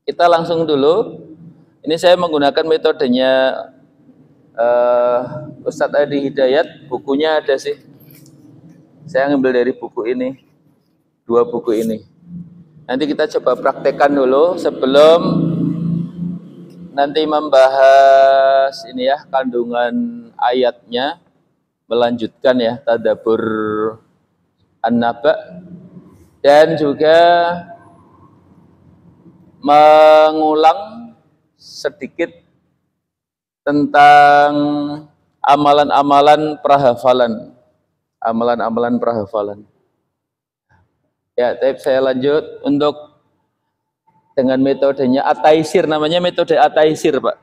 kita langsung dulu. Ini saya menggunakan metodenya Ustadz Adi Hidayat. Bukunya ada sih. Saya ngambil dari buku ini, 2 buku ini. Nanti kita coba praktekkan dulu sebelum nanti membahas ini ya, kandungan ayatnya, melanjutkan ya tadabbur An-Naba, dan juga mengulang sedikit tentang amalan-amalan prahafalan. Amalan-amalan prahafalan. Ya, tapi saya lanjut untuk dengan metodenya At-Taisir, namanya metode At-Taisir, Pak.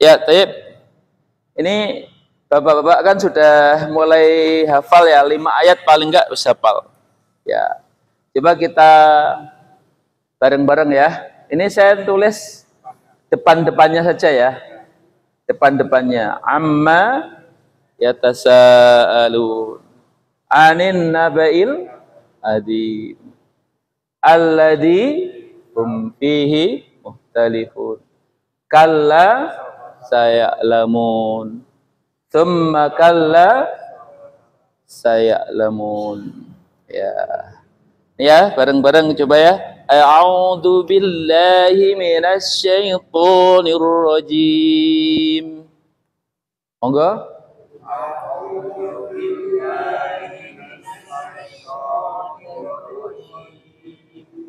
Ya, tapi ini Bapak-bapak kan sudah mulai hafal ya, 5 ayat paling enggak bisa hafal. Ya. Coba kita bareng-bareng ya. Ini saya tulis depan-depannya saja ya. Depan-depannya. Amma yatasaalun anin naba'il adzim alladzi hum fihi mukhtalifun kalla saya'lamun tsumma kalla saya'lamun. Ya. Ya, bareng-bareng coba ya. A'udzu billahi minasy syaithanir rajim. Monggo.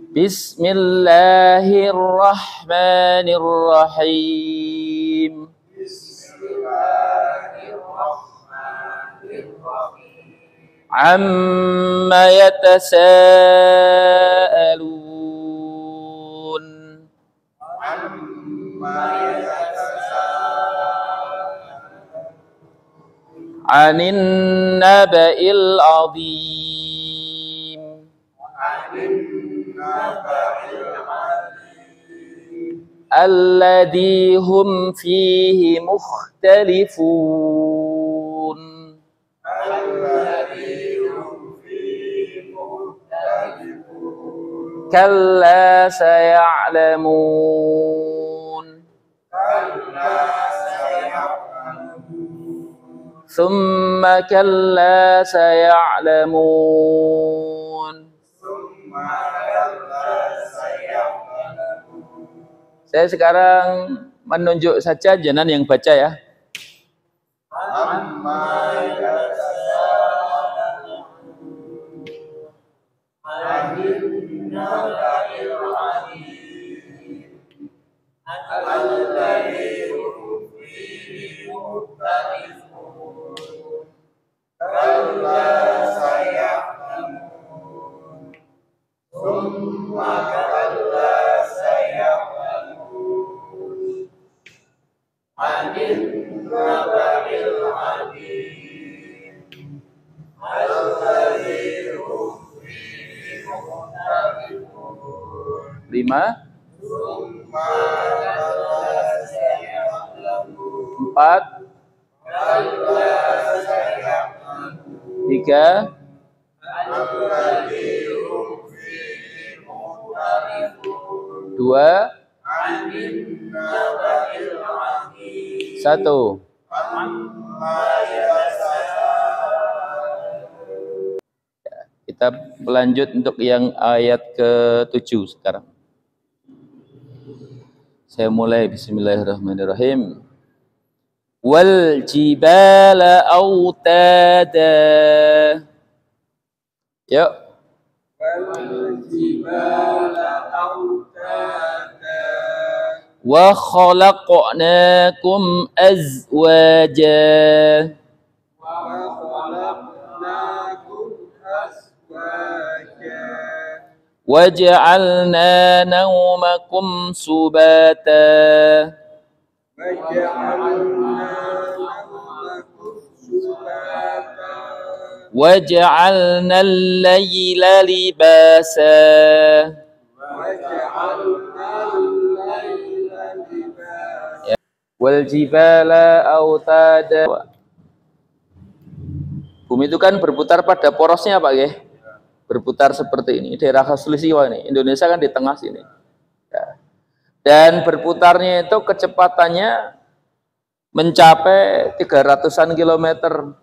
Bismillahirrahmanirrahim. Amma yatasaalun. Anin naba'il azim. Alladzi hum fihi mukhtalifun. Kalla saya'lamun. Thumma kalla saya'lamun. Saya sekarang menunjuk saja, jangan yang baca ya. Lima, 4, 3, 2, 1. Kita lanjut untuk yang ayat ke-7 sekarang. Saya mulai, bismillahirrahmanirrahim. Wal jibala autada. Yuk. Wal jibala autada. Wa khalaqnakum azwaja. Waj'alna nawmakum subata. Waj'alna al-layla libasa. Wal jibala autada. Bumi itu kan berputar pada porosnya, Pak ya. Berputar seperti ini, daerah khasulistiwa ini. Indonesia kan di tengah sini. Ya. Dan berputarnya itu kecepatannya mencapai 300-an kilometer.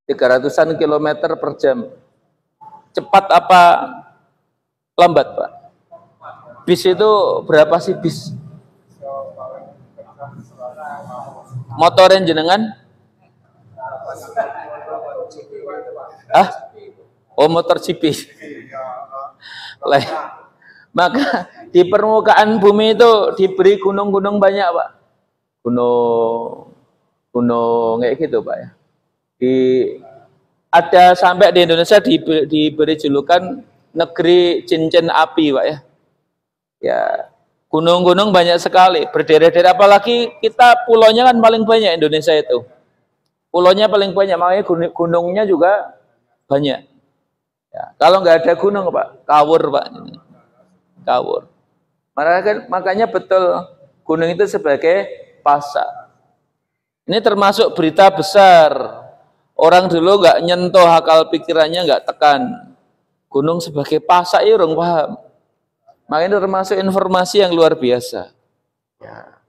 300-an kilometer per jam. Cepat apa lambat, Pak? Bis itu berapa sih bis? Motorin jenengan? Ah? Oh, motor GP. Maka di permukaan bumi itu diberi gunung-gunung banyak, Pak. Gunung kayak gitu, Pak ya. Ada sampai di Indonesia diberi julukan negeri cincin api, Pak ya. Ya, gunung-gunung banyak sekali, berderet-deret, apalagi kita pulaunya kan paling banyak Indonesia itu. Pulaunya paling banyak, makanya gunungnya juga banyak. Ya, kalau nggak ada gunung, Pak, kawur, Pak. Kawur. Makanya betul gunung itu sebagai pasak. Ini termasuk berita besar. Orang dulu nggak nyentuh akal pikirannya, nggak tekan. Gunung sebagai pasak ya orang paham. Makanya termasuk informasi yang luar biasa. Ya.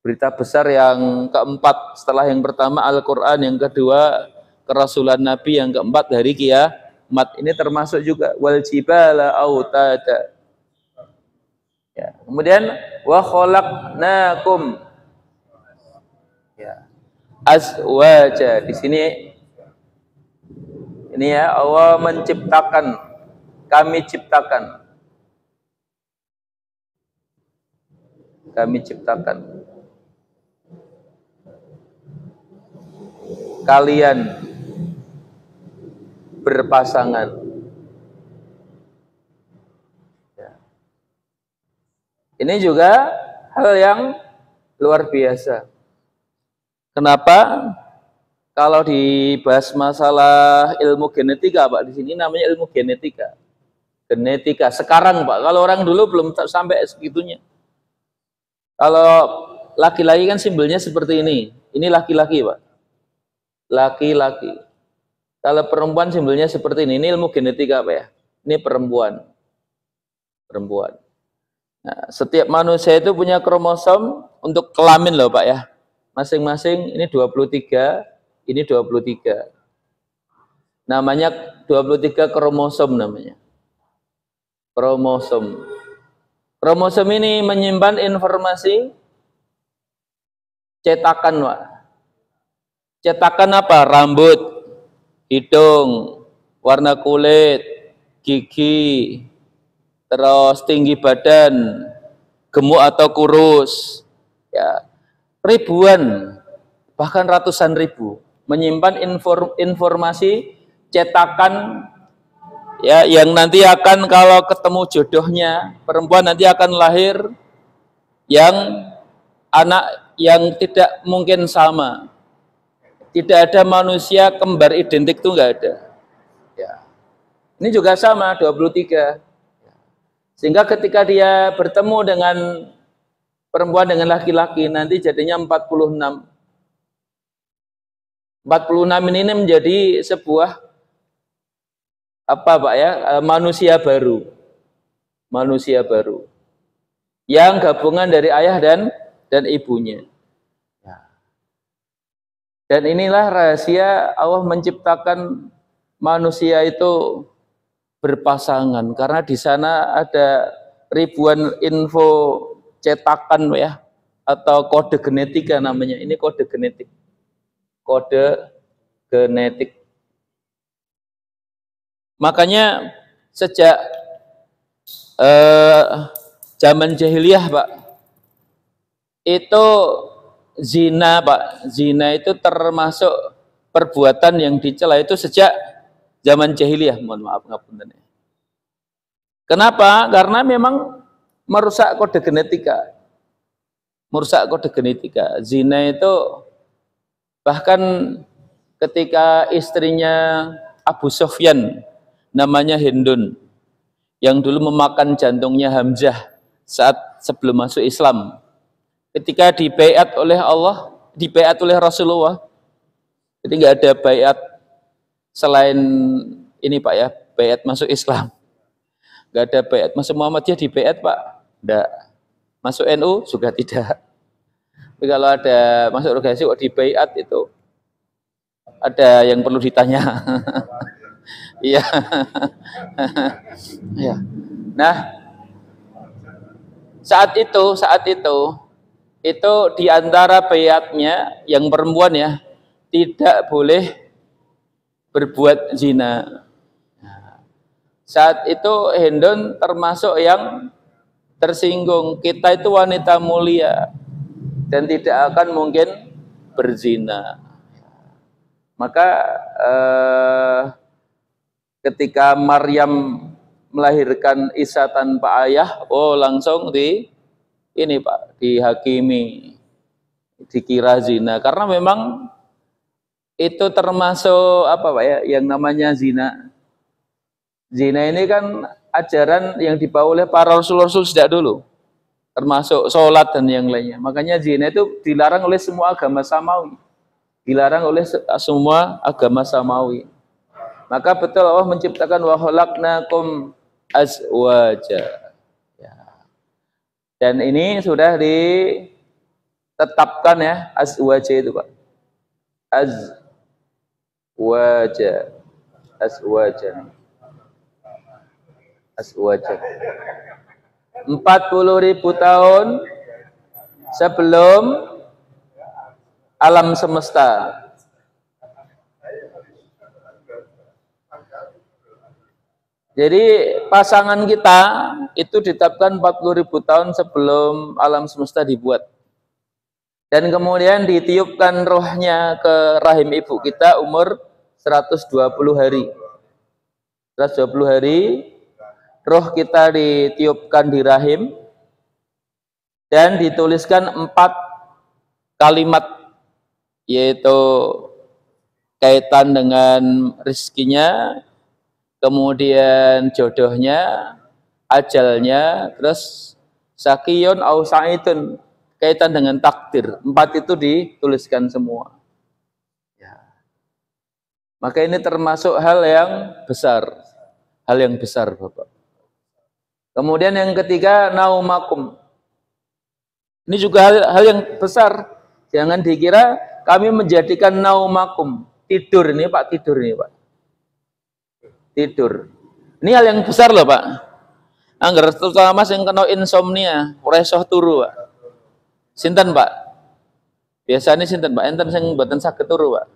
Berita besar yang keempat setelah yang pertama Al-Quran, yang kedua kerasulan Nabi, yang keempat hari kiamat. Ini termasuk juga wal jibala autada. Ya. Kemudian wa khalaqnakum, ya, azwaja. Di sini ini ya, Allah menciptakan, kami ciptakan. Kami ciptakan kalian berpasangan. Ya. Ini juga hal yang luar biasa. Kenapa? Kalau dibahas masalah ilmu genetika, Pak, di sini namanya ilmu genetika. Genetika sekarang, Pak. Kalau orang dulu belum sampai segitunya. Kalau laki-laki kan simbolnya seperti ini. Ini laki-laki, Pak. Laki-laki. Kalau perempuan simbolnya seperti ini. Ini ilmu genetika, Pak ya. Ini perempuan. Perempuan. Nah, setiap manusia itu punya kromosom untuk kelamin loh, Pak ya. Masing-masing ini 23, ini 23. Namanya 23 kromosom namanya. Kromosom. Kromosom ini menyimpan informasi cetakan, Pak. Cetakan apa? Rambut, hidung, warna kulit, gigi, terus tinggi badan, gemuk atau kurus. Ya, ribuan, bahkan ratusan ribu menyimpan informasi cetakan, ya, yang nanti akan kalau ketemu jodohnya perempuan nanti akan lahir yang anak yang tidak mungkin sama. Tidak ada manusia kembar identik, itu enggak ada. Ya. Ini juga sama 23. Sehingga ketika dia bertemu dengan perempuan dengan laki-laki nanti jadinya 46. 46 ini menjadi sebuah apa, Pak ya, manusia baru. Manusia baru. Yang gabungan dari ayah dan ibunya. Dan inilah rahasia Allah menciptakan manusia itu berpasangan, karena di sana ada ribuan info cetakan ya, atau kode genetika namanya. Ini kode genetik. Kode genetik. Makanya sejak zaman jahiliyah, Pak, itu zina, Pak. Zina itu termasuk perbuatan yang dicela itu sejak zaman jahiliyah. Mohon maaf, ngapunten. Kenapa? Karena memang merusak kode genetika. Merusak kode genetika. Zina itu bahkan ketika istrinya Abu Sufyan, namanya Hindun, yang dulu memakan jantungnya Hamzah saat sebelum masuk Islam. Ketika dibaiat oleh Allah, dibaiat oleh Rasulullah, jadi nggak ada baiat selain ini, Pak ya, baiat masuk Islam. Nggak ada baiat masuk Muhammadiyah, dibaiat, Pak. Enggak. Masuk NU juga tidak. Tapi kalau ada masuk organisasi kok di baiat itu ada yang perlu ditanya. Iya. Iya. Nah, saat itu di antara baiatnya yang perempuan ya tidak boleh berbuat zina. Saat itu Hendon termasuk yang tersinggung. Kita itu wanita mulia dan tidak akan mungkin berzina. Maka ketika Maryam melahirkan Isa tanpa ayah, oh langsung ini Pak, dihakimi, dikira zina. Karena memang itu termasuk apa Pak ya, yang namanya zina. Zina ini kan ajaran yang dibawa oleh para rasul-rasul sejak dulu, termasuk sholat dan yang lainnya. Makanya zina itu dilarang oleh semua agama samawi, dilarang oleh semua agama samawi. Maka betul Allah menciptakan wa khalaqnakum azwaja. Ya. Dan ini sudah ditetapkan ya, azwaja itu Pak. Azwaja. Azwaja. Azwaja. 40.000 tahun sebelum alam semesta. Jadi pasangan kita itu ditetapkan 40.000 tahun sebelum alam semesta dibuat. Dan kemudian ditiupkan rohnya ke rahim ibu kita umur 120 hari. 120 hari roh kita ditiupkan di rahim dan dituliskan 4 kalimat, yaitu kaitan dengan rezekinya, kemudian jodohnya, ajalnya, terus sakiyun au sa'idun, kaitan dengan takdir. 4 itu dituliskan semua. Ya. Maka ini termasuk hal yang besar, Bapak. Kemudian yang ketiga, naumakum. Ini juga hal yang besar. Jangan dikira kami menjadikan naumakum, tidur ini Pak, tidur. Ini hal yang besar loh Pak. Angger terutama yang kena insomnia, resoh turu Pak. Sinten Pak? Biasanya sinten Pak? Enten sing mboten saged turu Pak.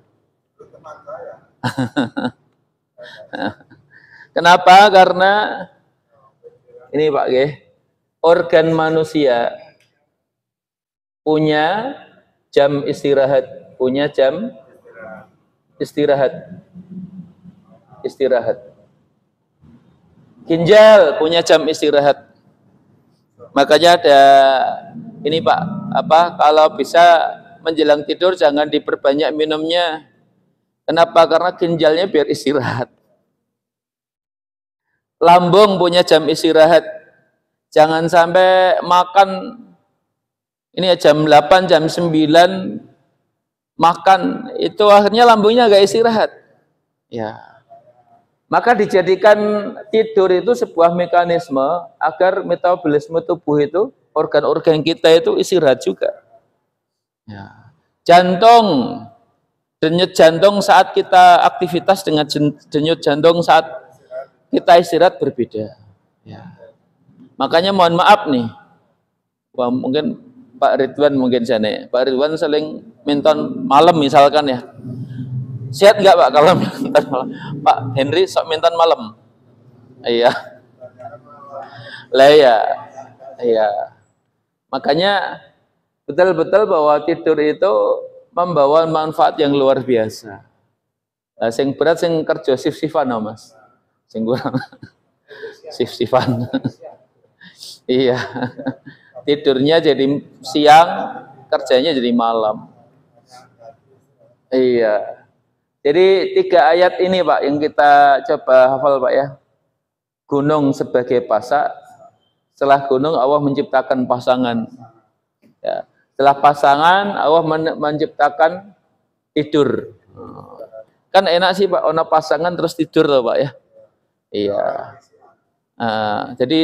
Kenapa? Karena ini Pak nggih, organ manusia punya jam istirahat, istirahat. Ginjal punya jam istirahat. Makanya ada ini Pak, kalau bisa menjelang tidur jangan diperbanyak minumnya. Kenapa? Karena ginjalnya biar istirahat. Lambung punya jam istirahat. Jangan sampai makan ini ya jam 8, jam 9 makan, itu akhirnya lambungnya agak istirahat. Ya. Maka dijadikan tidur itu sebuah mekanisme agar metabolisme tubuh itu, organ-organ kita itu istirahat juga. Ya. Jantung, denyut jantung saat kita aktivitas dengan denyut jantung saat kita istirahat berbeda. Ya. Makanya mohon maaf nih, wah, mungkin Pak Ridwan Pak Ridwan sering minton malam misalkan ya. Sehat nggak Pak kalau minton malam? Pak Henry sok minton malam. Iya. Lah ya. Iya. Makanya betul-betul bahwa tidur itu membawa manfaat yang luar biasa. Nah, sing berat sing kerja sif-sifan Mas. Sing kurang sif-sifan. Iya. Tidurnya jadi siang, kerjanya jadi malam. Iya. Jadi 3 ayat ini Pak yang kita coba hafal Pak ya. Gunung sebagai pasak, setelah gunung Allah menciptakan pasangan. Ya. Setelah pasangan Allah menciptakan tidur. Kan enak sih Pak, ono pasangan terus tidur loh Pak ya. Iya. Jadi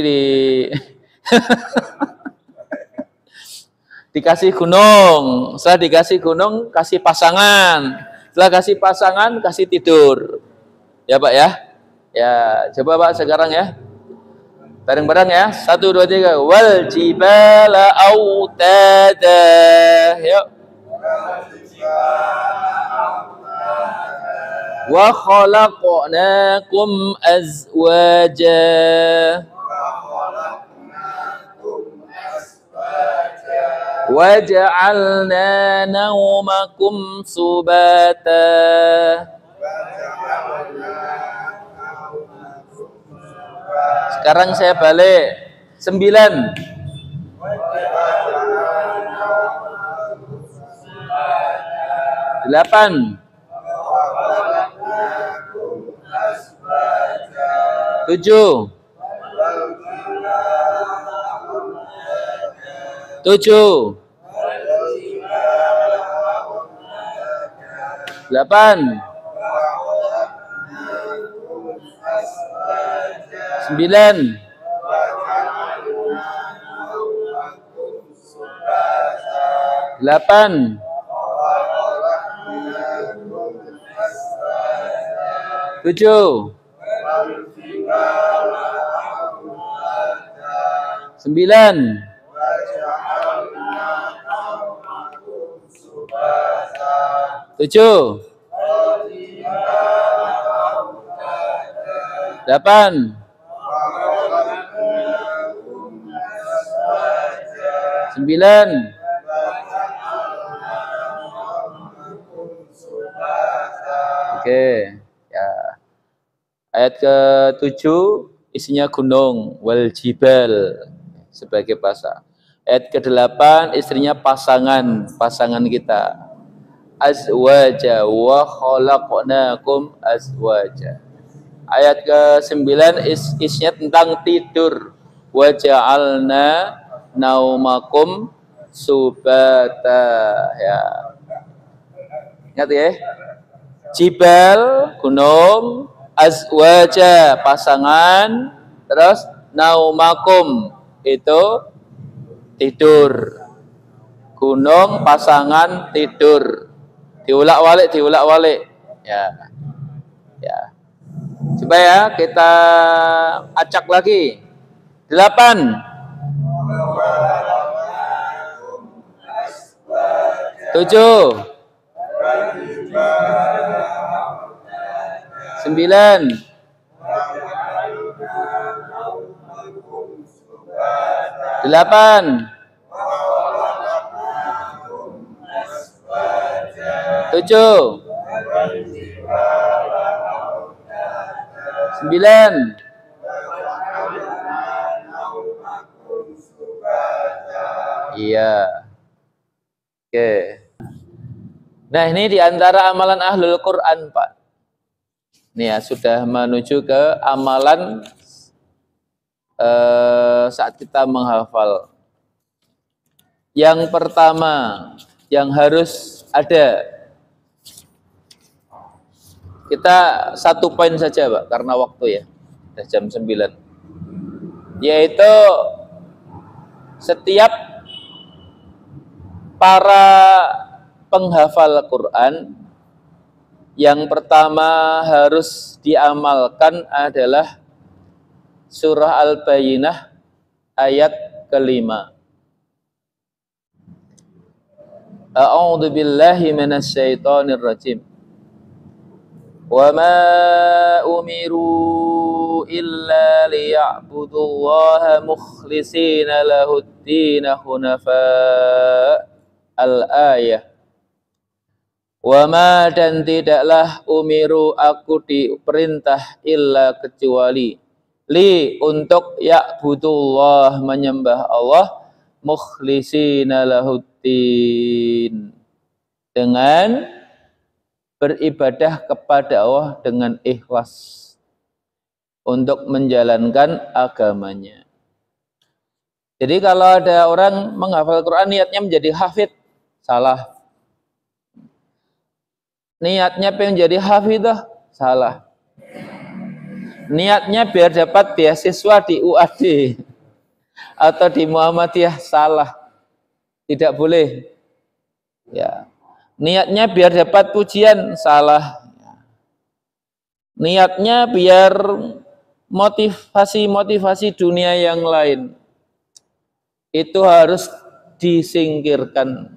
Dikasih gunung, setelah dikasih gunung kasih pasangan, setelah kasih pasangan kasih tidur. Ya Pak ya. Ya, coba Pak sekarang ya. Bareng-bareng ya. 1 2 3. Wal jibala autada. Yuk. Wa khalaqnakum azwaja. Wa ja'alna naumakum subata. Sekarang saya balik 9. 8. 7. 7. 8. 9. 8. 7. 9. 7. 8. 9. Oke, ya. Ayat ke-7 isinya gunung, wal jibal sebagai pasangan. Ayat ke-8 istrinya pasangan kita. Azwaja wa khalaqnakum azwaja. Ayat ke-9 isinya tentang tidur. Wa ja'alna naumakum subata. Ya. Ingat ya. Jibal, gunung, azwaja, pasangan, terus naumakum, itu tidur. Gunung, pasangan, tidur. Diulak-walik. Ya. Ya. Coba ya, kita acak lagi. 8. 7. 9. 8. 7. 9. Iya. Oke. Nah, ini diantara amalan ahlul Quran, Pak. Ini ya, sudah menuju ke amalan saat kita menghafal. Yang pertama, yang harus ada. Kita 1 poin saja, Pak, karena waktu ya. Sudah jam 9. Yaitu setiap para penghafal Quran, yang pertama harus diamalkan adalah surah Al-Bayyinah ayat ke-5. A'udzu billahi minasyaitonir rajim. Wa ma umiru illa liya'budullaha mukhlishina lahud-din hunafa. Al-ayah. Wa ma, dan tidaklah umiru aku diperintah illa kecuali li, untuk ya'budullah, menyembah Allah, mukhlishina lahuddin, dengan beribadah kepada Allah dengan ikhlas untuk menjalankan agamanya. Jadi kalau ada orang menghafal Quran niatnya menjadi hafid, salah. Niatnya pengen jadi hafidah, salah. Niatnya biar dapat beasiswa di UAD atau di Muhammadiyah salah. Tidak boleh. Ya. Niatnya biar dapat pujian salah. Niatnya biar motivasi dunia yang lain. Itu harus disingkirkan.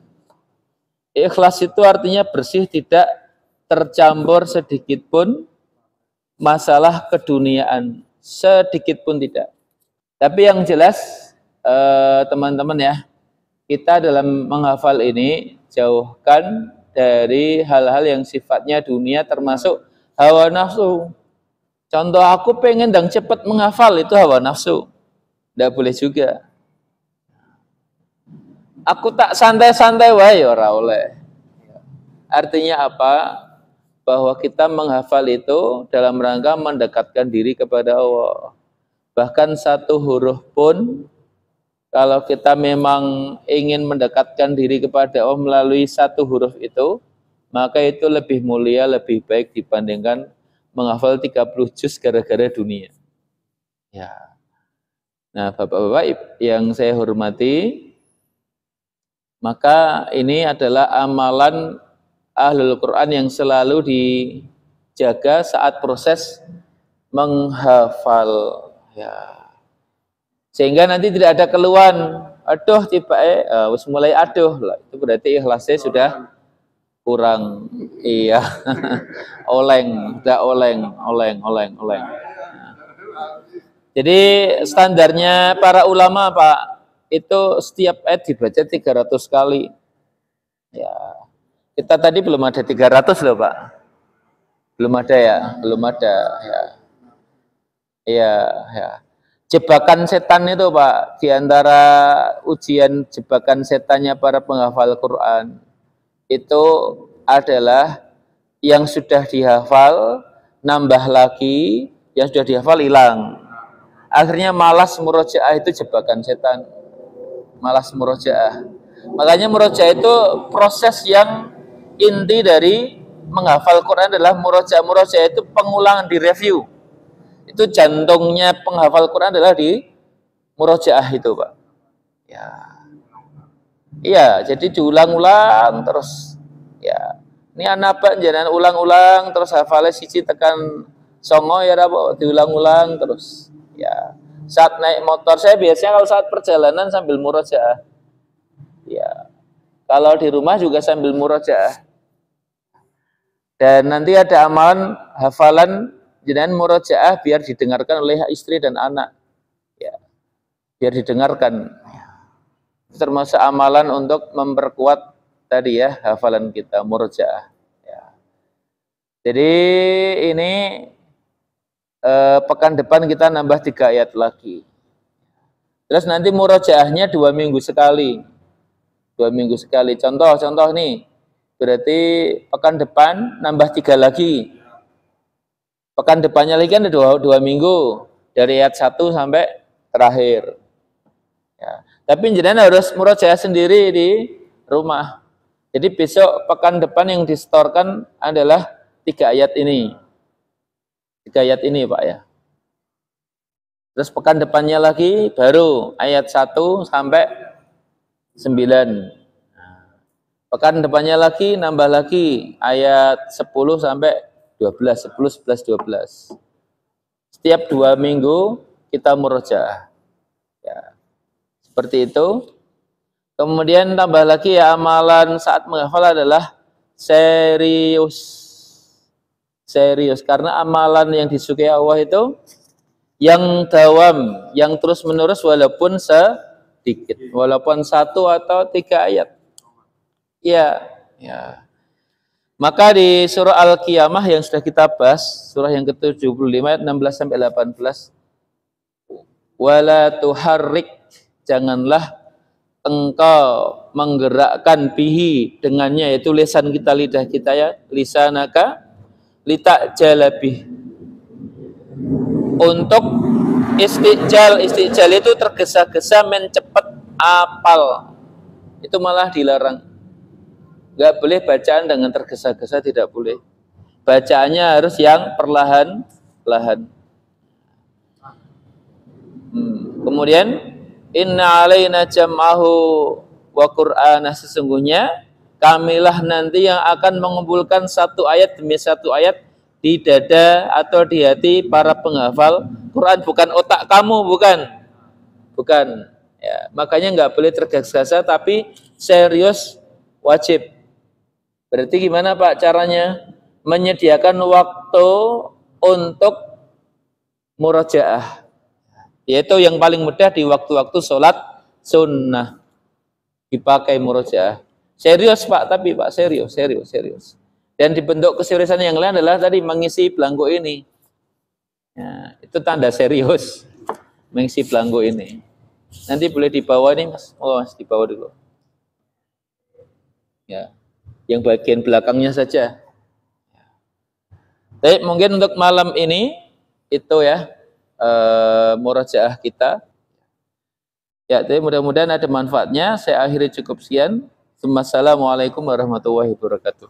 Ikhlas itu artinya bersih, tidak tercampur sedikit pun masalah keduniaan, sedikit pun tidak. Tapi yang jelas teman-teman ya, kita dalam menghafal ini jauhkan dari hal-hal yang sifatnya dunia, termasuk hawa nafsu. Contoh, aku pengen dan cepat menghafal, itu hawa nafsu, tidak boleh juga. Aku tak santai-santai wae ora oleh. Artinya apa? Bahwa kita menghafal itu dalam rangka mendekatkan diri kepada Allah. Bahkan satu huruf pun, kalau kita memang ingin mendekatkan diri kepada Allah melalui satu huruf itu, maka itu lebih mulia, lebih baik dibandingkan menghafal 30 juz gara-gara dunia. Ya. Nah, Bapak-bapak yang saya hormati, maka ini adalah amalan Ahlul Quran yang selalu dijaga saat proses menghafal. Ya. Sehingga nanti tidak ada keluhan, aduh tiba wis mulai aduh lah. Itu berarti ikhlasnya sudah kurang. Iya. oleng. Jadi standarnya para ulama Pak, itu setiap ayat dibaca 300 kali. Ya. Kita tadi belum ada 300 loh Pak. Belum ada ya, belum ada ya. Iya, ya. Jebakan setan itu Pak, di antara ujian jebakan setannya para penghafal Quran itu adalah yang sudah dihafal nambah lagi, yang sudah dihafal hilang. Akhirnya malas murojaah, itu jebakan setan. Malas murojaah. Makanya murojaah itu proses yang inti dari menghafal Quran adalah murojaah. Murojaah itu pengulangan, di review. Itu jantungnya penghafal Quran adalah di murojaah itu Pak. Ya, iya, jadi diulang-ulang terus. Ya, ini anak Pak jangan ulang-ulang terus hafalnya siji tekan songo ya Pak, diulang-ulang terus. Ya, saat naik motor saya biasanya kalau saat perjalanan sambil murojaah. Ya, kalau di rumah juga sambil murojaah. Dan nanti ada amalan hafalan jenengan murojaah biar didengarkan oleh istri dan anak. Ya, biar didengarkan. Termasuk amalan untuk memperkuat tadi ya hafalan kita murojaah. Ya. Jadi ini pekan depan kita nambah 3 ayat lagi. Terus nanti murojaahnya 2 minggu sekali. 2 minggu sekali. Contoh nih. Berarti pekan depan nambah 3 lagi. Pekan depannya lagi kan ada 2 minggu. Dari ayat 1 sampai terakhir. Ya. Tapi jenengan harus murojaah sendiri di rumah. Jadi besok pekan depan yang distorkan adalah 3 ayat ini. 3 ayat ini Pak ya. Terus pekan depannya lagi baru ayat 1 sampai 9. Pekan depannya lagi nambah lagi ayat 10 sampai 12, 10, 11, 12. Setiap 2 minggu kita murojaah. Ya. Seperti itu. Kemudian tambah lagi ya, amalan saat menghafal adalah serius. Serius, karena amalan yang disukai Allah itu yang dawam, yang terus menerus walaupun sedikit, walaupun 1 atau 3 ayat. Ya, ya. Maka di surah Al-Qiyamah yang sudah kita bahas, surah yang ke-75 ayat 16 sampai 18, wala tuharrik, janganlah engkau menggerakkan bihi dengannya, yaitu lisan kita, lidah kita ya, lisanaka litajalabi, untuk istijal itu tergesa-gesa mencepat apal, itu malah dilarang. Nggak boleh bacaan dengan tergesa-gesa, tidak boleh. Bacaannya harus yang perlahan-lahan. Kemudian Inna alaina jam'ahu wa qur'ana, sesungguhnya kamilah nanti yang akan mengumpulkan satu ayat demi satu ayat di dada atau di hati para penghafal Quran, bukan otak kamu, bukan ya. Makanya nggak boleh tergesa-gesa, tapi serius wajib. Berarti gimana Pak caranya? Menyediakan waktu untuk murojaah, yaitu yang paling mudah di waktu-waktu sholat sunnah dipakai murojaah. Serius Pak, tapi Pak serius. Dan dibentuk keseriusan yang lain adalah tadi mengisi belangko ini. Ya, itu tanda serius, mengisi belangko ini. Nanti boleh dibawa nih Mas. Oh Mas, dibawa dulu. Ya, yang bagian belakangnya saja. Baik, mungkin untuk malam ini itu ya murojaah kita. Ya, tapi mudah-mudahan ada manfaatnya. Saya akhiri cukup sekian. Wassalamualaikum warahmatullahi wabarakatuh.